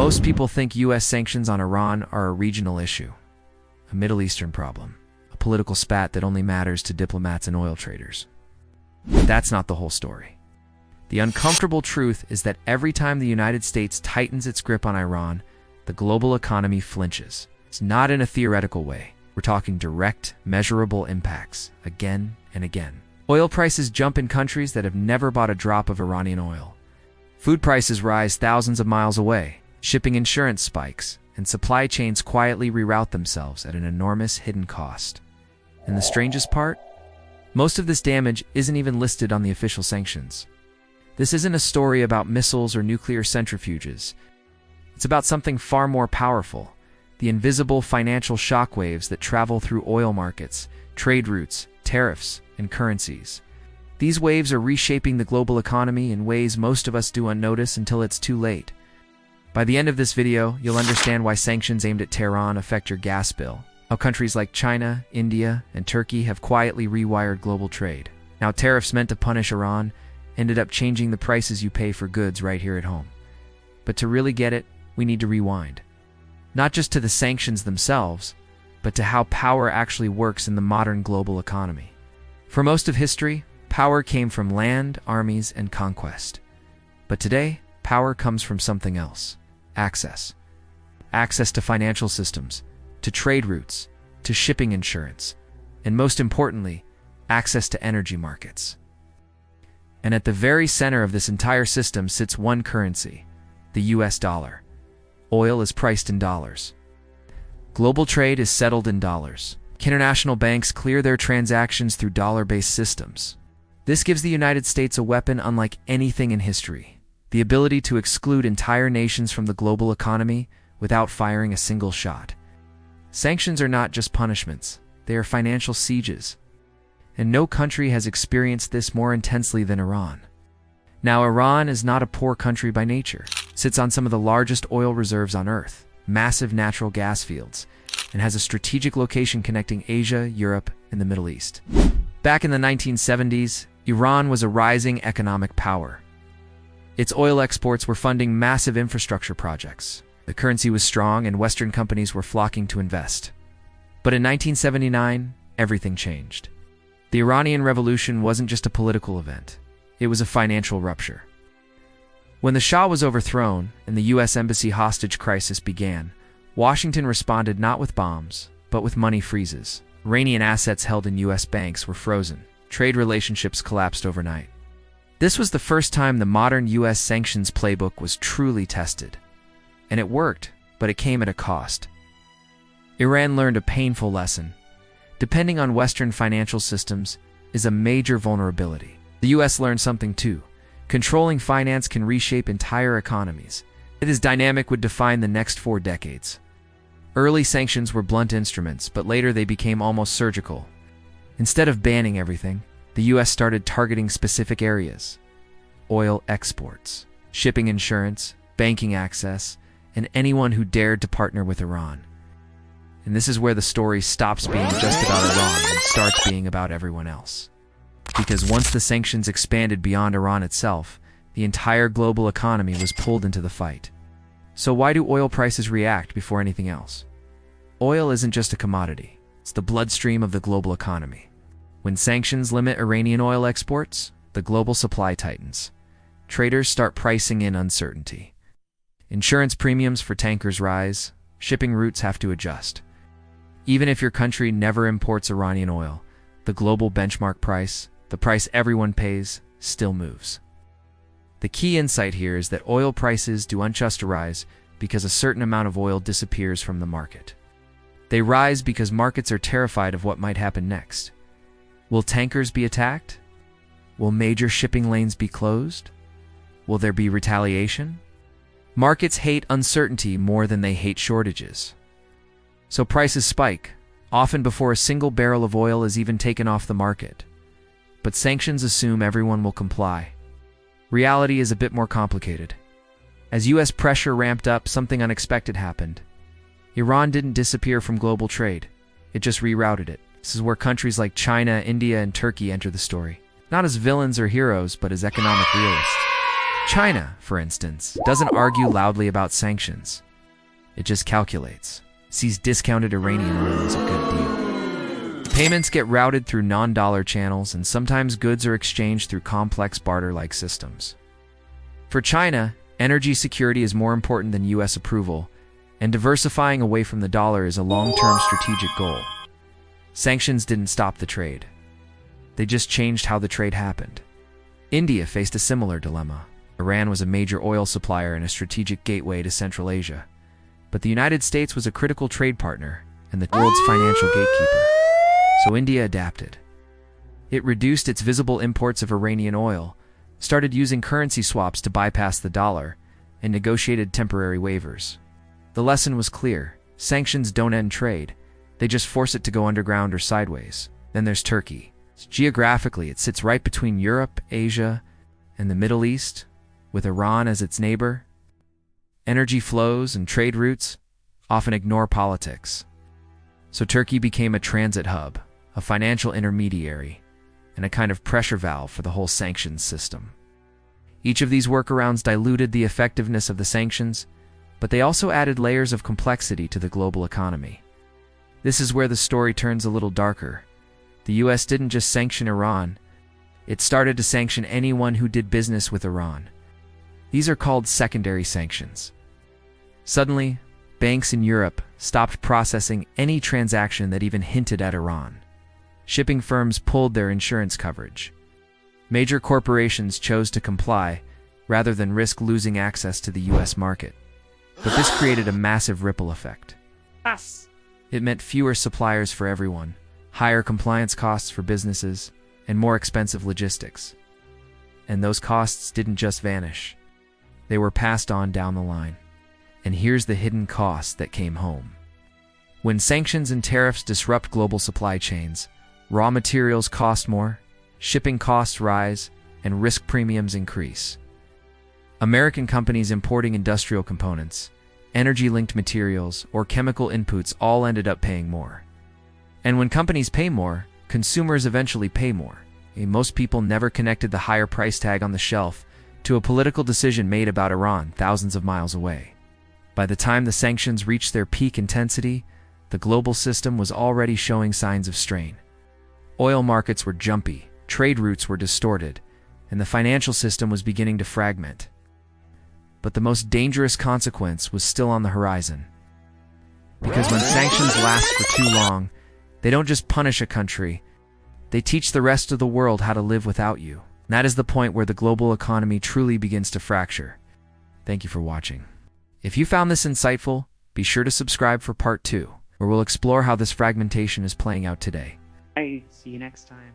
Most people think U.S. sanctions on Iran are a regional issue, a Middle Eastern problem, a political spat that only matters to diplomats and oil traders. But that's not the whole story. The uncomfortable truth is that every time the United States tightens its grip on Iran, the global economy flinches. It's not in a theoretical way. We're talking direct, measurable impacts, again and again. Oil prices jump in countries that have never bought a drop of Iranian oil. Food prices rise thousands of miles away. Shipping insurance spikes, and supply chains quietly reroute themselves at an enormous hidden cost. And the strangest part? Most of this damage isn't even listed on the official sanctions. This isn't a story about missiles or nuclear centrifuges. It's about something far more powerful: the invisible financial shockwaves that travel through oil markets, trade routes, tariffs, and currencies. These waves are reshaping the global economy in ways most of us do unnotice until it's too late. By the end of this video, you'll understand why sanctions aimed at Tehran affect your gas bill, how countries like China, India, and Turkey have quietly rewired global trade, how tariffs meant to punish Iran ended up changing the prices you pay for goods right here at home. But to really get it, we need to rewind. Not just to the sanctions themselves, but to how power actually works in the modern global economy. For most of history, power came from land, armies, and conquest. But today, power comes from something else: access. Access to financial systems, to trade routes, to shipping insurance, and most importantly, access to energy markets. And at the very center of this entire system sits one currency: the US dollar. Oil is priced in dollars. Global trade is settled in dollars. International banks clear their transactions through dollar-based systems. This gives the United States a weapon unlike anything in history: the ability to exclude entire nations from the global economy without firing a single shot. Sanctions are not just punishments, they are financial sieges. And no country has experienced this more intensely than Iran. Now, Iran is not a poor country by nature. It sits on some of the largest oil reserves on Earth, massive natural gas fields, and has a strategic location connecting Asia, Europe, and the Middle East. Back in the 1970s, Iran was a rising economic power. Its oil exports were funding massive infrastructure projects. The currency was strong and Western companies were flocking to invest. But in 1979, everything changed. The Iranian Revolution wasn't just a political event. It was a financial rupture. When the Shah was overthrown and the U.S. Embassy hostage crisis began, Washington responded not with bombs, but with money freezes. Iranian assets held in U.S. banks were frozen. Trade relationships collapsed overnight. This was the first time the modern U.S. sanctions playbook was truly tested. And it worked, but it came at a cost. Iran learned a painful lesson. Depending on Western financial systems is a major vulnerability. The U.S. learned something too. Controlling finance can reshape entire economies. This dynamic would define the next 4 decades. Early sanctions were blunt instruments, but later they became almost surgical. Instead of banning everything, the U.S. started targeting specific areas: oil exports, shipping insurance, banking access, and anyone who dared to partner with Iran. And this is where the story stops being just about Iran and starts being about everyone else. Because once the sanctions expanded beyond Iran itself, the entire global economy was pulled into the fight. So why do oil prices react before anything else? Oil isn't just a commodity. It's the bloodstream of the global economy. When sanctions limit Iranian oil exports, the global supply tightens. Traders start pricing in uncertainty. Insurance premiums for tankers rise. Shipping routes have to adjust. Even if your country never imports Iranian oil, the global benchmark price, the price everyone pays, still moves. The key insight here is that oil prices don't just rise because a certain amount of oil disappears from the market. They rise because markets are terrified of what might happen next. Will tankers be attacked? Will major shipping lanes be closed? Will there be retaliation? Markets hate uncertainty more than they hate shortages. So prices spike, often before a single barrel of oil is even taken off the market. But sanctions assume everyone will comply. Reality is a bit more complicated. As U.S. pressure ramped up, something unexpected happened. Iran didn't disappear from global trade. It just rerouted it. This is where countries like China, India, and Turkey enter the story. Not as villains or heroes, but as economic realists. China, for instance, doesn't argue loudly about sanctions. It just calculates, sees discounted Iranian oil as a good deal. Payments get routed through non-dollar channels, and sometimes goods are exchanged through complex barter-like systems. For China, energy security is more important than U.S. approval, and diversifying away from the dollar is a long-term strategic goal. Sanctions didn't stop the trade. They just changed how the trade happened. India faced a similar dilemma. Iran was a major oil supplier and a strategic gateway to Central Asia. But the United States was a critical trade partner and the world's financial gatekeeper. So India adapted. It reduced its visible imports of Iranian oil, started using currency swaps to bypass the dollar, and negotiated temporary waivers. The lesson was clear. Sanctions don't end trade. They just force it to go underground or sideways. Then there's Turkey. Geographically, it sits right between Europe, Asia, and the Middle East, with Iran as its neighbor. Energy flows and trade routes often ignore politics. So Turkey became a transit hub, a financial intermediary, and a kind of pressure valve for the whole sanctions system. Each of these workarounds diluted the effectiveness of the sanctions, but they also added layers of complexity to the global economy. This is where the story turns a little darker. The US didn't just sanction Iran, it started to sanction anyone who did business with Iran. These are called secondary sanctions. Suddenly, banks in Europe stopped processing any transaction that even hinted at Iran. Shipping firms pulled their insurance coverage. Major corporations chose to comply rather than risk losing access to the US market. But this created a massive ripple effect. It meant fewer suppliers for everyone, higher compliance costs for businesses, and more expensive logistics. And those costs didn't just vanish. They were passed on down the line. And here's the hidden cost that came home. When sanctions and tariffs disrupt global supply chains, raw materials cost more, shipping costs rise, and risk premiums increase. American companies importing industrial components, energy-linked materials, or chemical inputs all ended up paying more. And when companies pay more, consumers eventually pay more. Most people never connected the higher price tag on the shelf to a political decision made about Iran thousands of miles away. By the time the sanctions reached their peak intensity, the global system was already showing signs of strain. Oil markets were jumpy, trade routes were distorted, and the financial system was beginning to fragment. But the most dangerous consequence was still on the horizon. Because when sanctions last for too long, they don't just punish a country, they teach the rest of the world how to live without you. And that is the point where the global economy truly begins to fracture. Thank you for watching. If you found this insightful, be sure to subscribe for part 2, where we'll explore how this fragmentation is playing out today. Bye. See you next time.